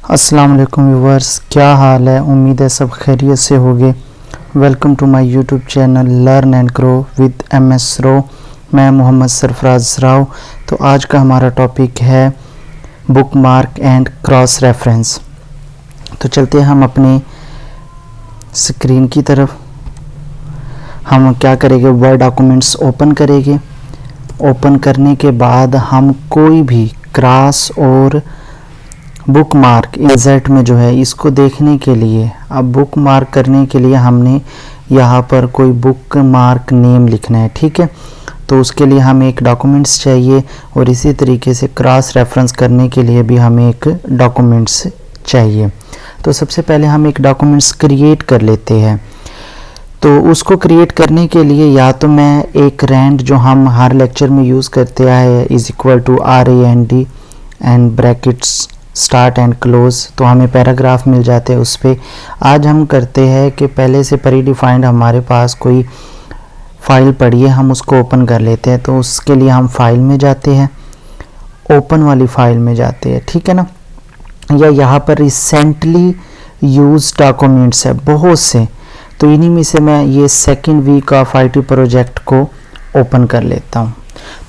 अस्सलाम वालेकुम व्यूवर्स, क्या हाल है। उम्मीद है सब खैरियत से होंगे। Welcome to my YouTube channel learn and grow with MS रो। मैं मोहम्मद सरफराज राव। तो आज का हमारा टॉपिक है book mark and cross reference. तो चलते हैं हम अपने स्क्रीन की तरफ। हम क्या करेंगे, वर्ड डॉक्यूमेंट्स ओपन करेंगे। ओपन करने के बाद हम कोई भी क्रॉस और बुक मार्क इंसर्ट में जो है इसको देखने के लिए, अब बुक मार्क करने के लिए हमने यहाँ पर कोई बुक मार्क नेम लिखना है। ठीक है, तो उसके लिए हमें एक डॉक्यूमेंट्स चाहिए और इसी तरीके से क्रॉस रेफरेंस करने के लिए भी हमें एक डॉक्यूमेंट्स चाहिए। तो सबसे पहले हम एक डॉक्यूमेंट्स क्रिएट कर लेते हैं। तो उसको क्रिएट करने के लिए या तो मैं एक रैंड जो हम हर लेक्चर में यूज़ करते आए = RAND and brackets start and close, तो हमें पैराग्राफ मिल जाते हैं उस पर। आज हम करते हैं कि पहले से प्री डिफाइंड हमारे पास कोई फाइल पड़ी है, हम उसको ओपन कर लेते हैं। तो उसके लिए हम फाइल में जाते हैं, ओपन वाली फाइल में जाते हैं। ठीक है ना, या यहाँ पर रिसेंटली यूज डॉक्यूमेंट्स है बहुत से, तो इन्हीं में से मैं ये second week of IT project को ओपन कर लेता हूँ।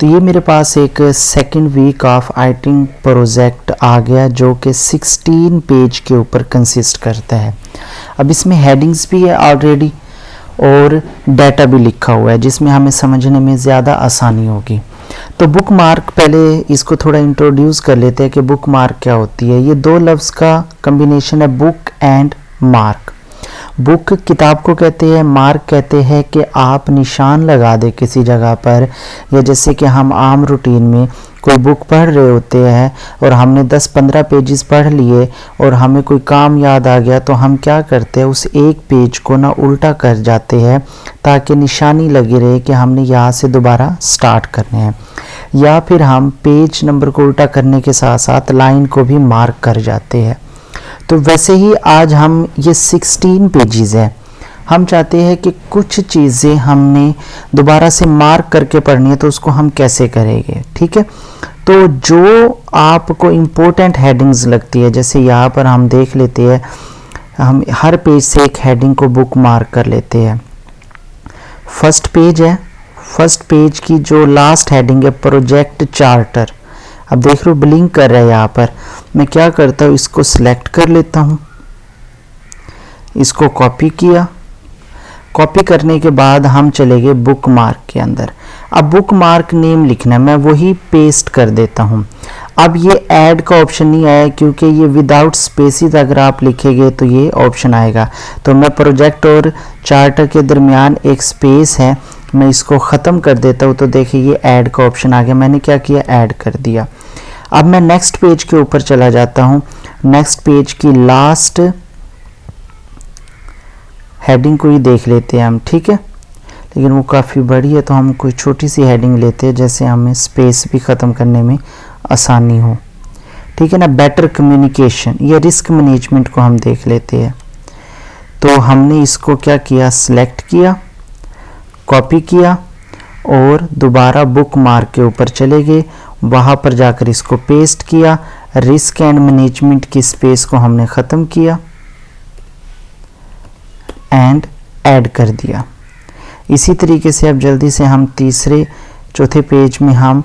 तो ये मेरे पास एक second week of IT project आ गया जो कि 16 पेज के ऊपर कंसिस्ट करता है। अब इसमें हेडिंग्स भी है ऑलरेडी और डाटा भी लिखा हुआ है जिसमें हमें समझने में ज़्यादा आसानी होगी। तो बुक मार्क, पहले इसको थोड़ा इंट्रोड्यूस कर लेते हैं कि बुक मार्क क्या होती है। ये दो लफ्ज़ का कम्बिनेशन है, बुक एंड मार्क। बुक किताब को कहते हैं, मार्क कहते हैं कि आप निशान लगा दे किसी जगह पर, या जैसे कि हम आम रूटीन में कोई बुक पढ़ रहे होते हैं और हमने 10-15 पेजेस पढ़ लिए और हमें कोई काम याद आ गया, तो हम क्या करते हैं, उस एक पेज को ना उल्टा कर जाते हैं ताकि निशानी लगी रहे कि हमने यहाँ से दोबारा स्टार्ट करने हैं। या फिर हम पेज नंबर को उल्टा करने के साथ साथ लाइन को भी मार्क कर जाते हैं। तो वैसे ही आज हम ये 16 पेजेस है, हम चाहते हैं कि कुछ चीज़ें हमने दोबारा से मार्क करके पढ़नी है, तो उसको हम कैसे करेंगे। ठीक है, तो जो आपको इम्पोर्टेंट हेडिंग्स लगती है, जैसे यहाँ पर हम देख लेते हैं, हम हर पेज से एक हेडिंग को बुक मार्क कर लेते हैं। फर्स्ट पेज है, फर्स्ट पेज की जो लास्ट हेडिंग है प्रोजेक्ट चार्टर। अब देख लो ब्लिंक कर रहा है यहाँ पर। मैं क्या करता हूँ, इसको सिलेक्ट कर लेता हूँ, इसको कॉपी किया। कॉपी करने के बाद हम चले गए बुक मार्क के अंदर। अब बुक मार्क नेम लिखना है, मैं वही पेस्ट कर देता हूँ। अब ये ऐड का ऑप्शन नहीं आया क्योंकि ये विदाउट स्पेसिस अगर आप लिखेंगे तो ये ऑप्शन आएगा। तो मैं प्रोजेक्ट और चार्टर के दरमियान एक स्पेस है, मैं इसको ख़त्म कर देता हूँ। तो देखिए ये ऐड का ऑप्शन आ गया, मैंने क्या किया, ऐड कर दिया। अब मैं नेक्स्ट पेज के ऊपर चला जाता हूँ। नेक्स्ट पेज की लास्ट हेडिंग को ही देख लेते हैं हम। ठीक है, लेकिन वो काफ़ी बड़ी है तो हम कोई छोटी सी हेडिंग लेते हैं जैसे हमें स्पेस भी ख़त्म करने में आसानी हो। ठीक है ना, बेटर कम्युनिकेशन या रिस्क मैनेजमेंट को हम देख लेते हैं। तो हमने इसको क्या किया, सिलेक्ट किया, कॉपी किया और दोबारा बुक मार्क के ऊपर चले गए, वहाँ पर जाकर इसको पेस्ट किया। रिस्क एंड मैनेजमेंट की स्पेस को हमने ख़त्म किया एंड ऐड कर दिया। इसी तरीके से अब जल्दी से हम तीसरे चौथे पेज में हम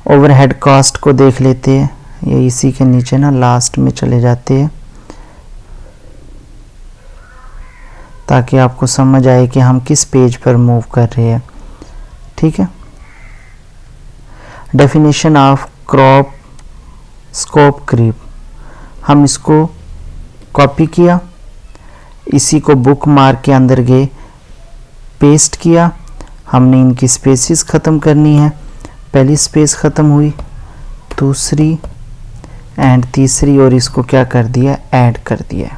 ओवरहेड कॉस्ट को देख लेते हैं। ये इसी के नीचे ना लास्ट में चले जाते हैं ताकि आपको समझ आए कि हम किस पेज पर मूव कर रहे हैं। ठीक है, definition of crop scope creep, हम इसको कॉपी किया, इसी को बुक मार्क के अंदर गए, पेस्ट किया। हमने इनकी स्पेसिस ख़त्म करनी है, पहली स्पेस ख़त्म हुई, दूसरी एंड तीसरी, और इसको क्या कर दिया, ऐड कर दिया।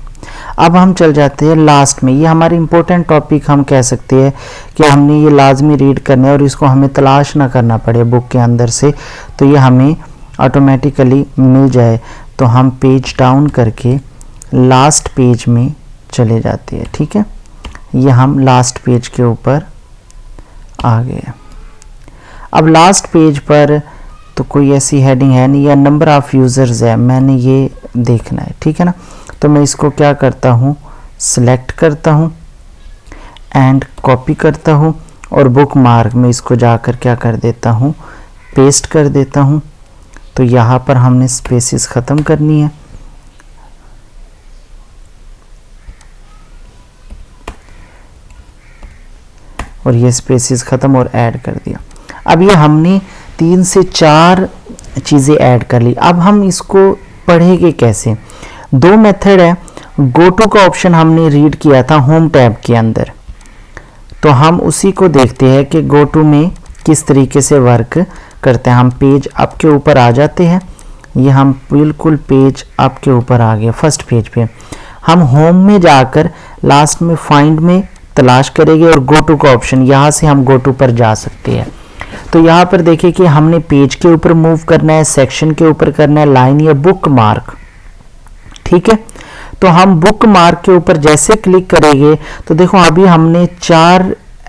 अब हम चल जाते हैं लास्ट में। ये हमारे इम्पोर्टेंट टॉपिक हम कह सकते हैं कि हमने ये लाजमी रीड करना है और इसको हमें तलाश ना करना पड़े बुक के अंदर से, तो ये हमें ऑटोमेटिकली मिल जाए। तो हम पेज डाउन करके लास्ट पेज में चले जाते हैं। ठीक है, ये हम लास्ट पेज के ऊपर आ गए। अब लास्ट पेज पर तो कोई ऐसी हेडिंग है नहीं, या नंबर ऑफ़ यूज़र्स है, मैंने ये देखना है, ठीक है ना। तो मैं इसको क्या करता हूँ, सिलेक्ट करता हूँ एंड कॉपी करता हूँ और बुक मार्क में इसको जाकर क्या कर देता हूँ, पेस्ट कर देता हूँ। तो यहाँ पर हमने स्पेसेस ख़त्म करनी है। और ये स्पेसेस ख़त्म और ऐड कर दिया। अब ये हमने 3 से 4 चीज़ें ऐड कर ली। अब हम इसको पढ़ेंगे कैसे। 2 मेथड है। गो टू का ऑप्शन हमने रीड किया था होम टैब के अंदर, तो हम उसी को देखते हैं कि गो टू में किस तरीके से वर्क करते हैं। हम पेज अप के ऊपर आ जाते हैं। ये हम बिल्कुल पेज अप के ऊपर आ गए, फर्स्ट पेज पे। हम होम में जाकर लास्ट में फाइंड में तलाश करेंगे और गो टू का ऑप्शन, यहाँ से हम गो टू पर जा सकते हैं। तो यहाँ पर देखिए कि हमने पेज के ऊपर मूव करना है, सेक्शन के ऊपर करना है, लाइन या बुक मार्क, ठीक है। तो हम बुक मार्क के ऊपर जैसे क्लिक करेंगे तो देखो अभी हमने 4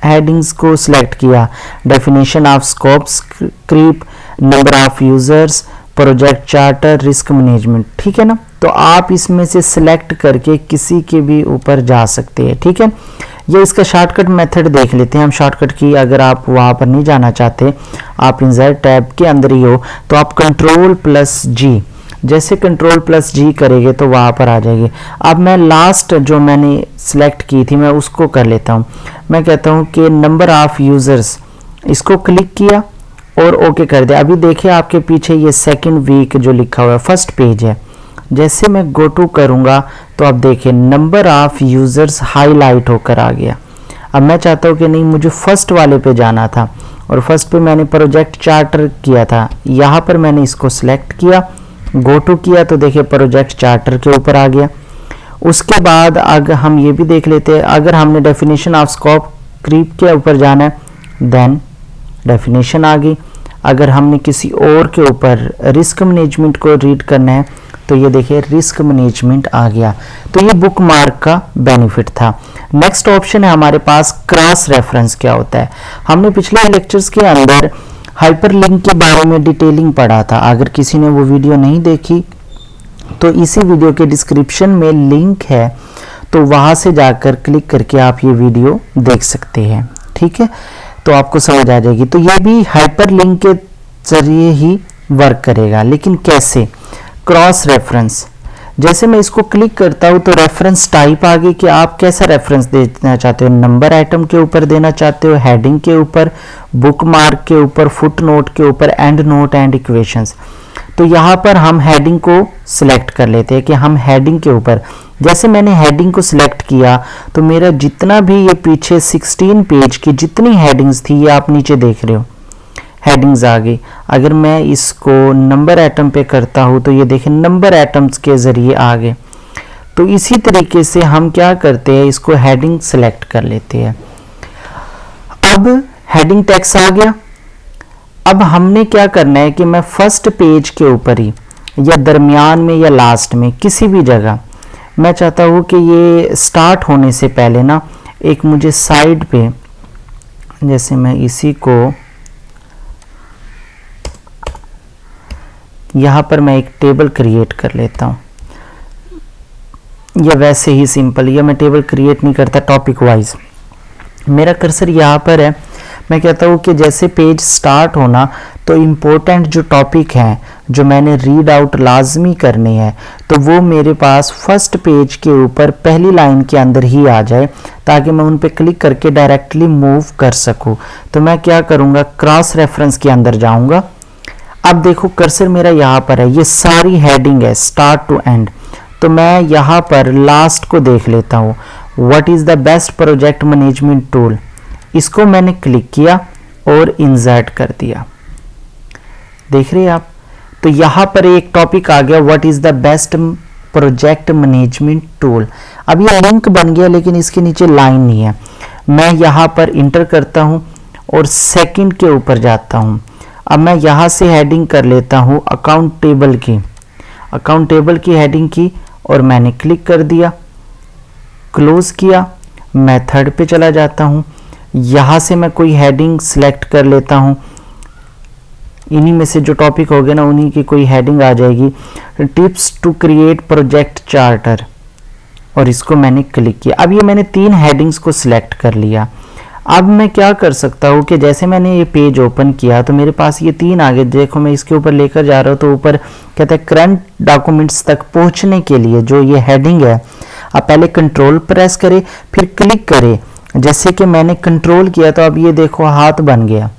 हेडिंग्स को सिलेक्ट किया। Definition of scopes, creep, number of users, project charter, risk management, ठीक है ना। तो आप इसमें से सिलेक्ट करके किसी के भी ऊपर जा सकते हैं, ठीक है। ये इसका शॉर्टकट मेथड देख लेते हैं हम। शॉर्टकट की अगर आप वहाँ पर नहीं जाना चाहते, आप इंसर्ट टैब के अंदर ही हो, तो आप Ctrl+G, जैसे Ctrl+G करेंगे तो वहाँ पर आ जाएगी। अब मैं लास्ट जो मैंने सिलेक्ट की थी मैं उसको कर लेता हूँ। मैं कहता हूँ कि नंबर ऑफ़ यूज़र्स, इसको क्लिक किया और ओके कर दिया। अभी देखिए आपके पीछे ये सेकंड वीक जो लिखा हुआ है, फर्स्ट पेज है। जैसे मैं गो टू करूँगा तो अब देखिए नंबर ऑफ़ यूज़र्स हाईलाइट होकर आ गया। अब मैं चाहता हूँ कि नहीं, मुझे फर्स्ट वाले पे जाना था और फर्स्ट पे मैंने प्रोजेक्ट चार्टर किया था। यहाँ पर मैंने इसको सिलेक्ट किया, गो टू किया तो देखिए प्रोजेक्ट चार्टर के ऊपर आ गया। उसके बाद अगर हम ये भी देख लेते हैं, अगर हमने डेफिनेशन ऑफ स्कोप क्रीप के ऊपर जाना है देन डेफिनेशन आ गई। अगर हमने किसी और के ऊपर रिस्क मैनेजमेंट को रीड करना है तो ये देखिए रिस्क मैनेजमेंट आ गया। तो ये बुक मार्क का बेनिफिट था। नेक्स्ट ऑप्शन है हमारे पास क्रॉस रेफरेंस। क्या होता है, हमने पिछले लेक्चर्स के अंदर हाइपरलिंक के बारे में डिटेलिंग पढ़ा था। अगर किसी ने वो वीडियो नहीं देखी तो इसी वीडियो के डिस्क्रिप्शन में लिंक है, तो वहाँ से जाकर क्लिक करके आप ये वीडियो देख सकते हैं, ठीक है। तो आपको समझ आ जाएगी। तो ये भी हाइपरलिंक के जरिए ही वर्क करेगा, लेकिन कैसे। क्रॉस रेफरेंस, जैसे मैं इसको क्लिक करता हूँ तो रेफरेंस टाइप आ गई कि आप कैसा रेफरेंस देना चाहते हो। नंबर आइटम के ऊपर देना चाहते हो, हेडिंग के ऊपर, बुक मार्क के ऊपर, फुट नोट के ऊपर, एंड नोट एंड इक्वेशंस। तो यहाँ पर हम हेडिंग को सिलेक्ट कर लेते हैं कि हम हेडिंग के ऊपर, जैसे मैंने हेडिंग को सिलेक्ट किया तो मेरा जितना भी ये पीछे 16 पेज की जितनी हेडिंग्स थी ये आप नीचे देख रहे हो, हेडिंग्स आ गई। अगर मैं इसको नंबर आइटम पे करता हूँ तो ये देखें नंबर आइटम्स के ज़रिए आ गए। तो इसी तरीके से हम क्या करते हैं, इसको हेडिंग सेलेक्ट कर लेते हैं। अब हेडिंग टेक्स्ट आ गया। अब हमने क्या करना है कि मैं फर्स्ट पेज के ऊपर ही या दरमियान में या लास्ट में किसी भी जगह, मैं चाहता हूँ कि ये स्टार्ट होने से पहले ना एक मुझे साइड पे, जैसे मैं इसी को यहाँ पर मैं एक टेबल क्रिएट कर लेता हूँ, या वैसे ही सिंपल, या मैं टेबल क्रिएट नहीं करता, टॉपिक वाइज मेरा कर्सर यहाँ पर है। मैं कहता हूँ कि जैसे पेज स्टार्ट होना तो इम्पोर्टेंट जो टॉपिक हैं जो मैंने रीड आउट लाजमी करने हैं तो वो मेरे पास फर्स्ट पेज के ऊपर पहली लाइन के अंदर ही आ जाए, ताकि मैं उन पे क्लिक करके डायरेक्टली मूव कर सकूँ। तो मैं क्या करूँगा, क्रॉस रेफरेंस के अंदर जाऊँगा। अब देखो कर्सर मेरा यहाँ पर है, ये सारी हेडिंग है स्टार्ट टू एंड। तो मैं यहाँ पर लास्ट को देख लेता हूँ, what is the best project management tool. इसको मैंने क्लिक किया और इंसर्ट कर दिया, देख रहे हैं आप। तो यहाँ पर एक टॉपिक आ गया, what is the best project management tool. अब ये लिंक बन गया लेकिन इसके नीचे लाइन नहीं है। मैं यहाँ पर इंटर करता हूँ और सेकंड के ऊपर जाता हूँ। अब मैं यहाँ से हेडिंग कर लेता हूँ अकाउंटेबल की हेडिंग की, और मैंने क्लिक कर दिया, क्लोज किया। मैं थर्ड पे चला जाता हूँ। यहाँ से मैं कोई हेडिंग सिलेक्ट कर लेता हूँ, इन्हीं में से जो टॉपिक हो गए ना उन्हीं की कोई हेडिंग आ जाएगी, tips to create project charter, और इसको मैंने क्लिक किया। अब ये मैंने 3 हेडिंग्स को सिलेक्ट कर लिया। अब मैं क्या कर सकता हूँ कि जैसे मैंने ये पेज ओपन किया तो मेरे पास ये 3 आ गए। देखो मैं इसके ऊपर लेकर जा रहा हूँ तो ऊपर कहता है करंट डॉक्यूमेंट्स तक पहुँचने के लिए जो ये हेडिंग है, आप पहले कंट्रोल प्रेस करें फिर क्लिक करें। जैसे कि मैंने कंट्रोल किया तो अब ये देखो हाथ बन गया,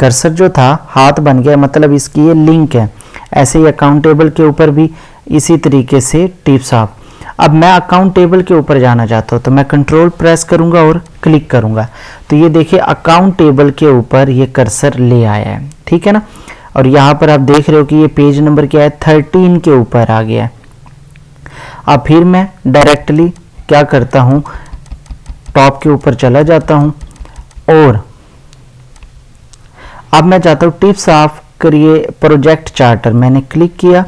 कर्सर जो था हाथ बन गया, मतलब इसकी ये लिंक है। ऐसे ही अकाउंटेबल के ऊपर भी इसी तरीके से टिप्स ऑफ। अब मैं अकाउंट टेबल के ऊपर जाना चाहता हूँ तो मैं कंट्रोल प्रेस करूंगा और क्लिक करूंगा तो ये देखिए अकाउंट टेबल के ऊपर ये कर्सर ले आया है, ठीक है ना। और यहाँ पर आप देख रहे हो कि ये पेज नंबर क्या है, 13 के ऊपर आ गया है। अब फिर मैं डायरेक्टली क्या करता हूँ, टॉप के ऊपर चला जाता हूँ और अब मैं चाहता हूँ tips of create project charter, मैंने क्लिक किया।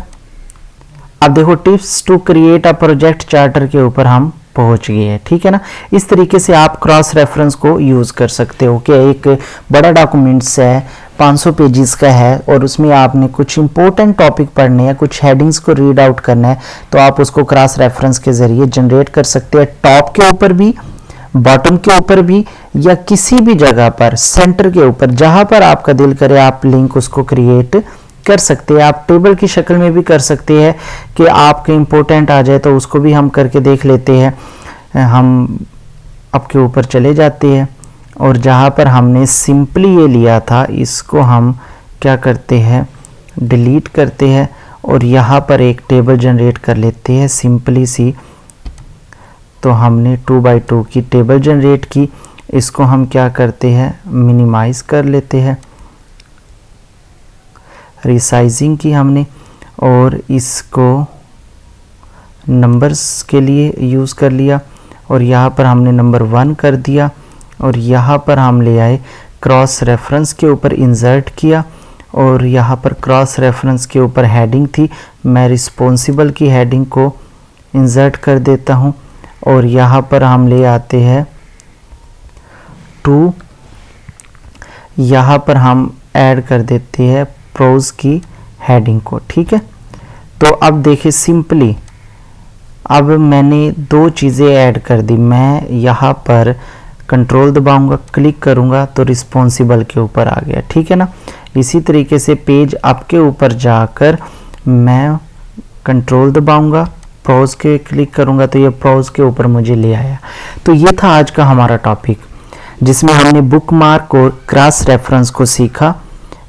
अब देखो tips to create a project charter के ऊपर हम पहुंच गए हैं, ठीक है ना। इस तरीके से आप क्रॉस रेफरेंस को यूज कर सकते हो कि एक बड़ा डॉक्यूमेंट्स है 500 पेजेस का है और उसमें आपने कुछ इंपॉर्टेंट टॉपिक पढ़ने हैं, कुछ हेडिंग्स को रीड आउट करना है तो आप उसको क्रॉस रेफरेंस के जरिए जनरेट कर सकते हैं। टॉप के ऊपर भी, बॉटम के ऊपर भी, या किसी भी जगह पर सेंटर के ऊपर जहां पर आपका दिल करे आप लिंक उसको क्रिएट कर सकते हैं। आप टेबल की शक्ल में भी कर सकते हैं कि आपके इंपॉर्टेंट आ जाए तो उसको भी हम करके देख लेते हैं। हम आपके ऊपर चले जाते हैं और जहां पर हमने सिंपली ये लिया था इसको हम क्या करते हैं, डिलीट करते हैं और यहाँ पर एक टेबल जनरेट कर लेते हैं सिंपली सी। तो हमने 2 बाई 2 की टेबल जनरेट की, इसको हम क्या करते हैं मिनिमाइज कर लेते हैं, रिसाइजिंग की हमने और इसको नंबर्स के लिए यूज़ कर लिया और यहाँ पर हमने नंबर 1 कर दिया और यहाँ पर हम ले आए क्रॉस रेफरेंस के ऊपर इंसर्ट किया और यहाँ पर क्रॉस रेफरेंस के ऊपर हेडिंग थी, मैं रिस्पॉन्सिबल की हेडिंग को इंसर्ट कर देता हूँ और यहाँ पर हम ले आते हैं 2, यहाँ पर हम ऐड कर देते हैं प्रोज की हेडिंग को, ठीक है। तो अब देखिए सिंपली अब मैंने 2 चीज़ें ऐड कर दी। मैं यहाँ पर कंट्रोल दबाऊंगा, क्लिक करूँगा तो रिस्पॉन्सिबल के ऊपर आ गया, ठीक है ना। इसी तरीके से पेज अप के ऊपर जाकर मैं कंट्रोल दबाऊंगा, प्रोज के क्लिक करूँगा तो ये प्रोज के ऊपर मुझे ले आया। तो ये था आज का हमारा टॉपिक जिसमें हमने बुकमार्क और क्रॉस रेफरेंस को सीखा।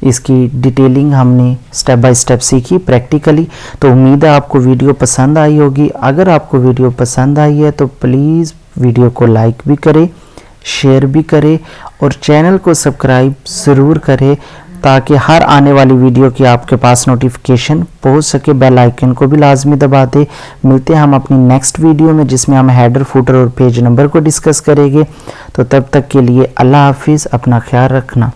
इसकी डिटेलिंग हमने स्टेप बाय स्टेप सीखी प्रैक्टिकली। तो उम्मीद है आपको वीडियो पसंद आई होगी। अगर आपको वीडियो पसंद आई है तो प्लीज़ वीडियो को लाइक भी करें, शेयर भी करें और चैनल को सब्सक्राइब ज़रूर करें ताकि हर आने वाली वीडियो की आपके पास नोटिफिकेशन पहुंच सके। बेल आइकन को भी लाजमी दबा दें। मिलते हैं हम अपनी नेक्स्ट वीडियो में जिसमें हम हेडर, फुटर और पेज नंबर को डिस्कस करेंगे। तो तब तक के लिए अल्लाह हाफिज़, अपना ख्याल रखना।